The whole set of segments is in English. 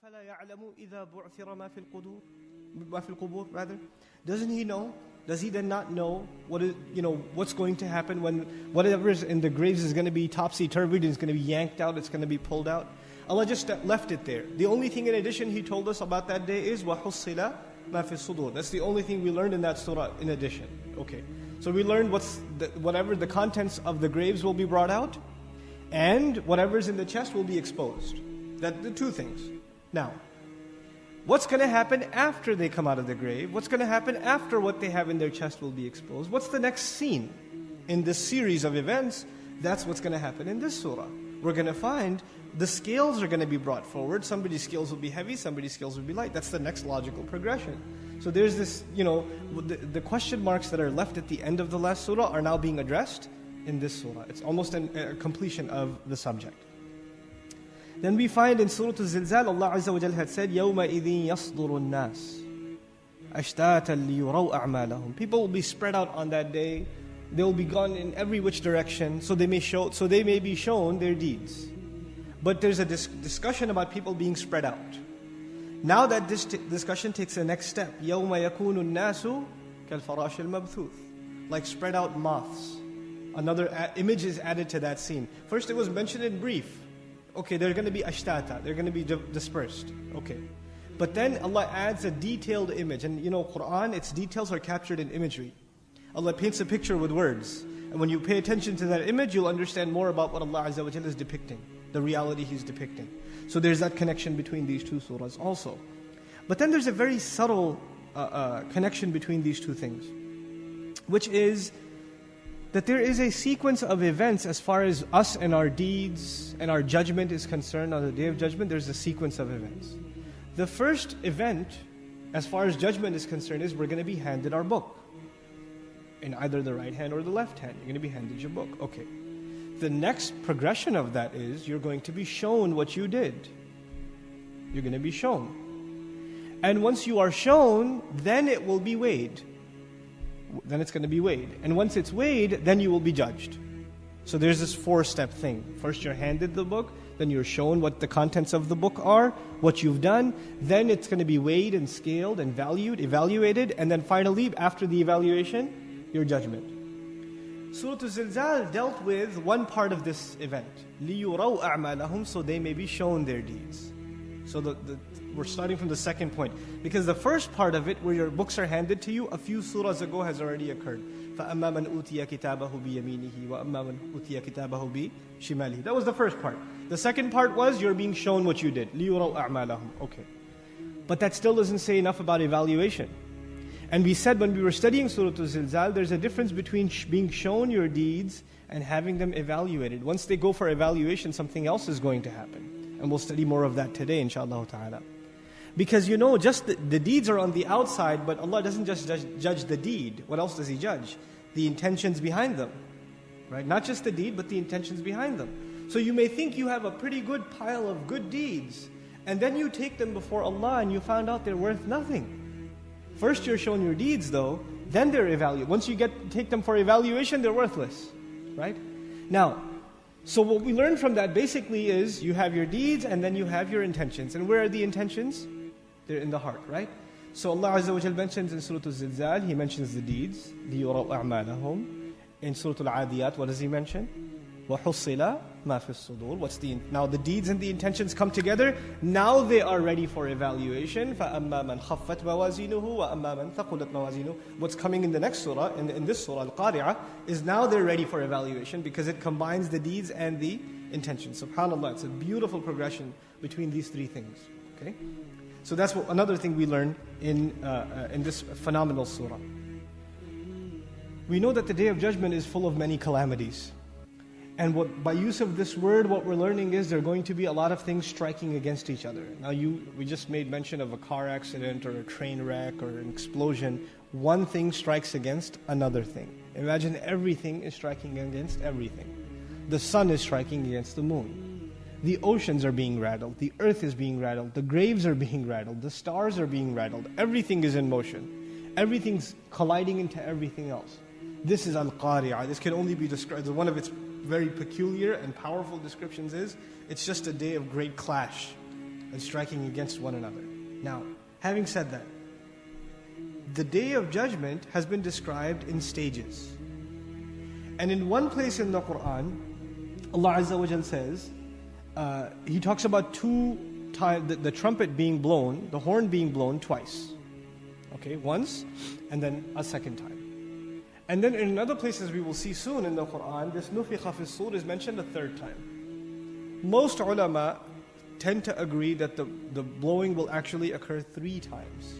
أَفَلَا يَعْلَمُ إِذَا بُعْثِرَ مَا فِي الْقُبُورِ rather? Doesn't he know? Does he then not know what's going to happen when whatever is in the graves is going to be topsy-turvy, it's going to be yanked out, it's going to be pulled out? Allah just left it there. The only thing in addition He told us about that day is وَحُصِّلَ مَا فِي الصُّدُورِ. That's the only thing we learned in that surah in addition. Okay. So we learned whatever the contents of the graves will be brought out, and whatever's in the chest will be exposed. That the two things. Now, what's going to happen after they come out of the grave? What's going to happen after what they have in their chest will be exposed? What's the next scene in this series of events? That's what's going to happen in this surah. We're going to find the scales are going to be brought forward. Somebody's scales will be heavy, somebody's scales will be light. That's the next logical progression. So there's this, the question marks that are left at the end of the last surah are now being addressed in this surah. It's almost a completion of the subject. Then we find in Surah Al-Zilzal, Allah Azza wa Jal had said, يَوْمَئِذٍ يَصْدُرُ النَّاسِ أَشْتَاتًا لِيُرَوْا أَعْمَالَهُم. People will be spread out on that day. They will be gone in every which direction, so they may be shown their deeds. But there's a discussion about people being spread out. Now that this discussion takes the next step, يَوْمَ يَكُونُ النَّاسُ كَالْفَرَاشِ الْمَبْثُوثِ. Like spread out moths. Another image is added to that scene. First it was mentioned in brief. Okay, they're going to be ashtata, they're going to be dispersed. Okay. But then Allah adds a detailed image. And Quran, its details are captured in imagery. Allah paints a picture with words. And when you pay attention to that image, you'll understand more about what Allah Azza wa Jalla is depicting, the reality He's depicting. So there's that connection between these two surahs also. But then there's a very subtle connection between these two things, which is that there is a sequence of events as far as us and our deeds and our judgment is concerned on the Day of Judgment. There's a sequence of events. The first event, as far as judgment is concerned, is we're going to be handed our book. In either the right hand or the left hand, you're going to be handed your book. Okay. The next progression of that is you're going to be shown what you did. You're going to be shown. And once you are shown, then it will be weighed. Then it's going to be weighed. And once it's weighed, then you will be judged. So there's this 4-step thing. First you're handed the book, then you're shown what the contents of the book are, what you've done, then it's going to be weighed and scaled and evaluated, and then finally, after the evaluation, your judgment. Surah Al-Zilzal dealt with one part of this event. لِيُرَوْا أَعْمَالَهُمْ. So they may be shown their deeds. So we're starting from the second point. Because the first part of it, where your books are handed to you, a few surahs ago has already occurred. فَأَمَّا مَنْ أُوتِيَ كِتَابَهُ بِيَمِينِهِ وَأَمَّا مَنْ أُوتِيَ كِتَابَهُ بِشِمَالِهِ. That was the first part. The second part was you're being shown what you did. لِيُرَوْا أَعْمَالَهُمْ. Okay. But that still doesn't say enough about evaluation. And we said when we were studying Surah Al-Zilzal, there's a difference between being shown your deeds and having them evaluated. Once they go for evaluation, something else is going to happen. And we'll study more of that today, inshallah ta'ala. Because just the deeds are on the outside, but Allah doesn't just judge the deed. What else does He judge? The intentions behind them. Right? Not just the deed, but the intentions behind them. So you may think you have a pretty good pile of good deeds, and then you take them before Allah and you found out they're worth nothing. First you're shown your deeds though, then they're evaluated. Once you take them for evaluation, they're worthless. Right? Now, so what we learn from that basically is you have your deeds and then you have your intentions. And where are the intentions? They're in the heart, right? So Allah Azza wa Jal mentions in Surah Al-Zilzal, He mentions the deeds. لِيُرَوْا أَعْمَالَهُمْ. In Surah Al-Adiyat, what does He mention? وَحُصِّلَ مَا فِي الصُّدُورِ. Now the deeds and the intentions come together. Now they are ready for evaluation. فَأَمَّا مَنْ خَفَّتْ مَوَازِينُهُ وَأَمَّا مَنْ ثَقُلَتْ مَوَازِينُهُ. What's coming in the next surah, in this surah, Al-Qari'ah, is now they're ready for evaluation because it combines the deeds and the intentions. SubhanAllah, it's a beautiful progression between these three things. Okay? So that's another thing we learn in this phenomenal surah. We know that the Day of Judgment is full of many calamities. And by use of this word, what we're learning is there are going to be a lot of things striking against each other. Now we just made mention of a car accident or a train wreck or an explosion. One thing strikes against another thing. Imagine everything is striking against everything. The sun is striking against the moon. The oceans are being rattled. The earth is being rattled. The graves are being rattled. The stars are being rattled. Everything is in motion. Everything's colliding into everything else. This is Al-Qari'ah. This can only be described, one of its very peculiar and powerful descriptions is, it's just a day of great clash. and striking against one another. Now, having said that, the Day of Judgment has been described in stages. And in one place in the Quran, Allah Azza wa Jal says, He talks about two times, the trumpet being blown, the horn being blown twice. Okay, once, and then a second time. And then in another places we will see soon in the Quran, this nufikha fi sur is mentioned a third time. Most ulama tend to agree that the blowing will actually occur 3 times.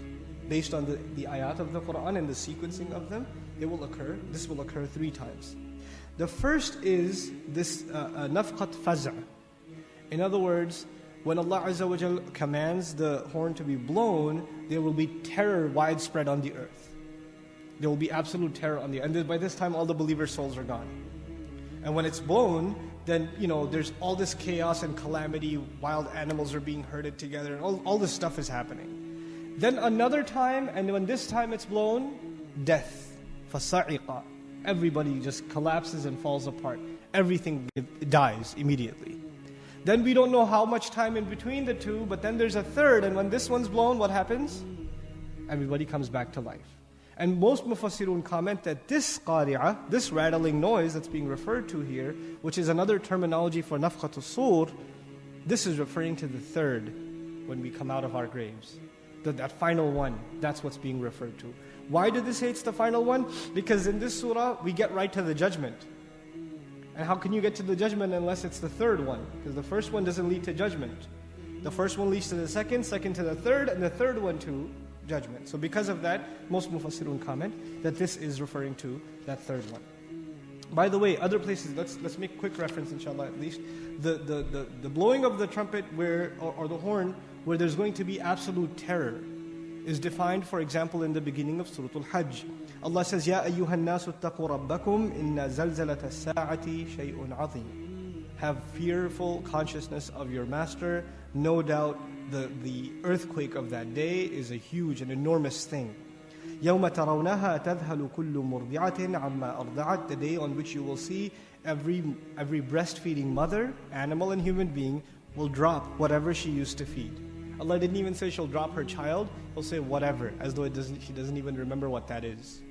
Based on the ayat of the Quran and the sequencing of them, this will occur 3 times. The first is this nafqat faz'a. In other words, when Allah Azza wa Jal commands the horn to be blown, there will be terror widespread on the earth. There will be absolute terror on the earth. And by this time, all the believers' souls are gone. And when it's blown, then, there's all this chaos and calamity, wild animals are being herded together, and all this stuff is happening. Then another time, and when this time it's blown, death. فَصَعِقَ. Everybody just collapses and falls apart. Everything dies immediately. Then we don't know how much time in between the two, but then there's a third, and when this one's blown, what happens? Everybody comes back to life. And most mufassirun comment that this qari'ah, this rattling noise that's being referred to here, which is another terminology for nafqatus sur, this is referring to the third, when we come out of our graves. That final one, that's what's being referred to. Why did they say it's the final one? Because in this surah, we get right to the judgment. And how can you get to the judgment unless it's the third one? Because the first one doesn't lead to judgment. The first one leads to the second to the third, and the third one to judgment. So because of that, most mufassirun comment that this is referring to that third one. By the way, other places, let's make quick reference, inshallah, at least. The blowing of the trumpet or the horn, where there's going to be absolute terror, is defined, for example, in the beginning of Surah Al-Hajj. Allah says, Ya ayyuhan nasu attaqu rabbakum inna zalzalata as-sa'ati shay'un 'azim. Have fearful consciousness of your master. No doubt the earthquake of that day is a huge and enormous thing. يَوْمَ تَرَوْنَهَا تَذْهَلُ كُلُّ مُرْضِعَةٍ عَمَّا أَرْضَعَتْ. The day on which you will see every breastfeeding mother, animal and human being, will drop whatever she used to feed. Allah didn't even say she'll drop her child. He'll say whatever, as though she doesn't even remember what that is.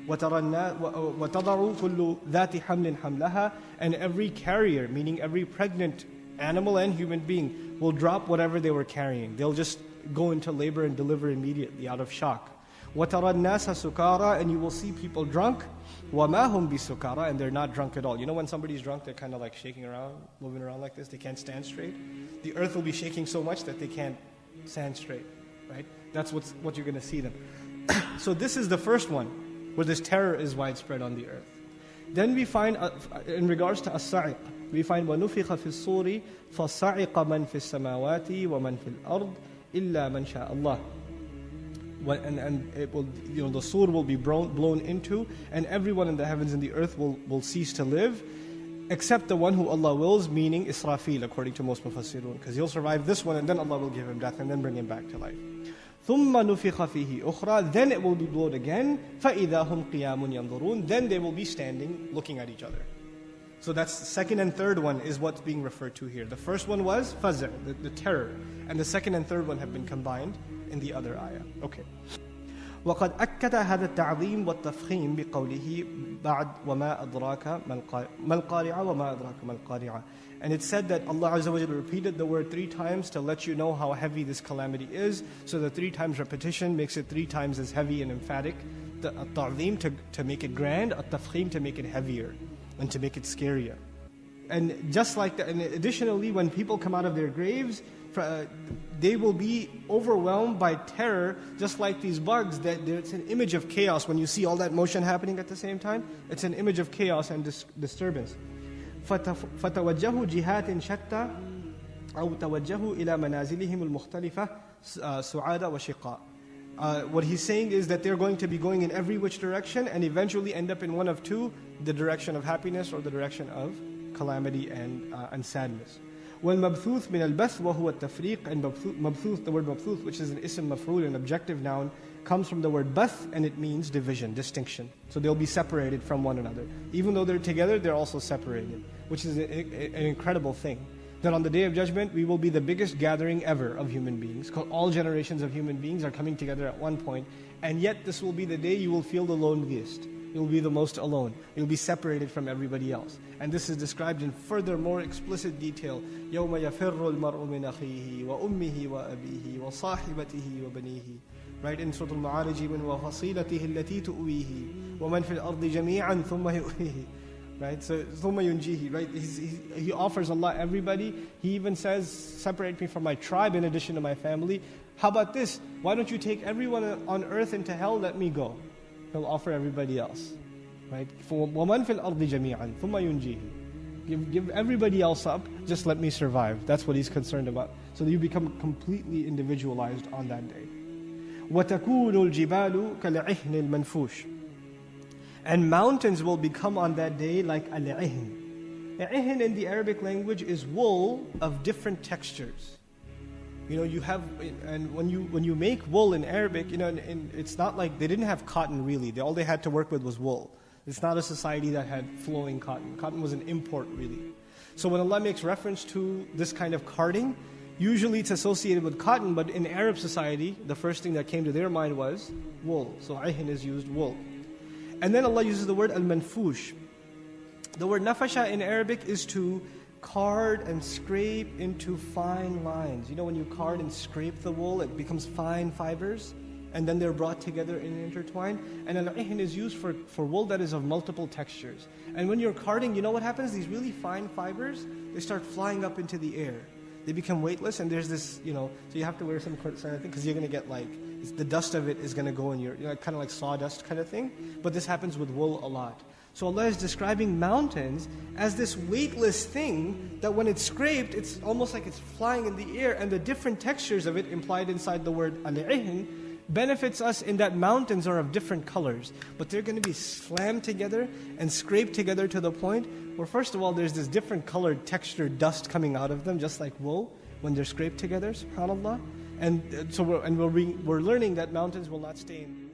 وَتَضَعُ كُلُّ ذَاتِ حَمْلٍ حَمْلَهَا. And every carrier, meaning every pregnant animal and human being, will drop whatever they were carrying. They'll just go into labor and deliver immediately out of shock. وَتَرَى النَّاسَ سُكَارَى. And you will see people drunk. وَمَا هُمْ بِسُكَارَى. And they're not drunk at all. You know when somebody's drunk, they're kind of like shaking around, moving around like this. They can't stand straight. The earth will be shaking so much that they can't stand straight. Right? That's what you're going to see them. So this is the first one, where this terror is widespread on the earth. Then we find, in regards to as-sa'iq, we find وَنُفِخَ فِي الصُّورِ فَصَعِقَ مَنْ فِي السَّمَاوَاتِ وَمَنْ فِي الْأَرْضِ إِلَّا مَنْ شَاءَ اللَّهِ. And it will, the sur will be blown into, and everyone in the heavens and the earth will cease to live, except the one who Allah wills, meaning Israfil, according to most mufassirun, because he'll survive this one, and then Allah will give him death, and then bring him back to life. ثُمَّ نُفِخَ فِيهِ أُخْرَى. Then it will be blown again. فَإِذَا هُمْ قِيَامٌ يَنْظُرُونَ. Then they will be standing, looking at each other. So that's the second and third one is what's being referred to here. The first one was fazr, the terror. And the second and third one have been combined in the other ayah. Okay. وقد أكد هذا التعظيم والتفخيم بقوله بعد وما أدراك ما القارعة وما أدراك ما القارعة. And it said that Allah Azza wa Jalla repeated the word 3 times to let you know how heavy this calamity is. So the 3 times repetition makes it 3 times as heavy and emphatic. The ta'zim to make it grand, at-tafkhim to make it heavier and to make it scarier. And just like that, and additionally, when people come out of their graves, they will be overwhelmed by terror, just like these bugs. That it's an image of chaos. When you see all that motion happening at the same time, it's an image of chaos and disturbance. فَتَوَجَّهُ جِهَاتٍ شَتَّى أَوْ تَوَجَّهُ إِلَى مَنَازِلِهِمُ الْمُخْتَلِفَةِ سُعَادَ وَشِقَاء. What he's saying is that they're going to be going in every which direction and eventually end up in one of 2, the direction of happiness or the direction of calamity and sadness. وَالْمَبْثُوث مِنَ الْبَثْ وَهُوَ التَّفْرِيقِ. And mabthuth, the word mabthuth, which is an ism maf'ul, an objective noun, comes from the word bath, and it means division, distinction. So they'll be separated from one another. Even though they're together, they're also separated, which is an incredible thing. that on the Day of Judgment, we will be the biggest gathering ever of human beings. All generations of human beings are coming together at one point. And yet this will be the day you will feel the loneliest. You'll be the most alone. You'll be separated from everybody else. And this is described in further, more explicit detail. يَوْمَ يَفِرُّ الْمَرْءُ مِنْ أَخِيهِ وَأُمِّهِ وَأَبِيهِ وَصَاحِبَتِهِ وَبَنِيهِ. Right, in Surah Al-Ma'arij, وَفَصِيلَتِهِ الَّتِي تُؤْوِيهِ وَمَنْ فِي الْأَرْضِ جَمِيعًا ثُمَّ يُؤْوِيهِ. Right, so ثُمَّ يُنْجِيهِ. Right, he offers Allah everybody. He even says, separate me from my tribe in addition to my family. How about this? Why don't you take everyone on earth into hell? Let me go. He'll offer everybody else. Right? وَمَنْ فِي الْأَرْضِ جَمِيعًا ثُمَّ يُنْجِيهِ. Give everybody else up, just let me survive. That's what he's concerned about. So that you become completely individualized on that day. وَتَكُونُ الْجِبَالُ كَالْعِهْنِ الْمَنْفُوشِ. And mountains will become on that day like al-'ihn. Al-'ihn in the Arabic language is wool of different textures. You know, you have, and when you make wool in Arabic, you know, and it's not like they didn't have cotton really. All they had to work with was wool. It's not a society that had flowing cotton. Cotton was an import really. So when Allah makes reference to this kind of carding, usually it's associated with cotton, but in Arab society, the first thing that came to their mind was wool. So ahin is used, wool. And then Allah uses the word al-manfush. The word nafasha in Arabic is to card and scrape into fine lines. You know, when you card and scrape the wool, it becomes fine fibers, and then they're brought together and intertwined. And al-'ihn is used for wool that is of multiple textures. And when you're carding, you know what happens? These really fine fibers, they start flying up into the air. They become weightless, and there's this, you know, so you have to wear some sort of thing, because you're going to get like, the dust of it is going to go in your, you know, kind of like sawdust kind of thing. But this happens with wool a lot. So Allah is describing mountains as this weightless thing that when it's scraped, it's almost like it's flying in the air, and the different textures of it implied inside the word al-'ihn benefits us in that mountains are of different colors, but they're going to be slammed together and scraped together to the point where first of all there's this different colored textured dust coming out of them, just like wool when they're scraped together, subhanAllah. And so we're learning that mountains will not stay in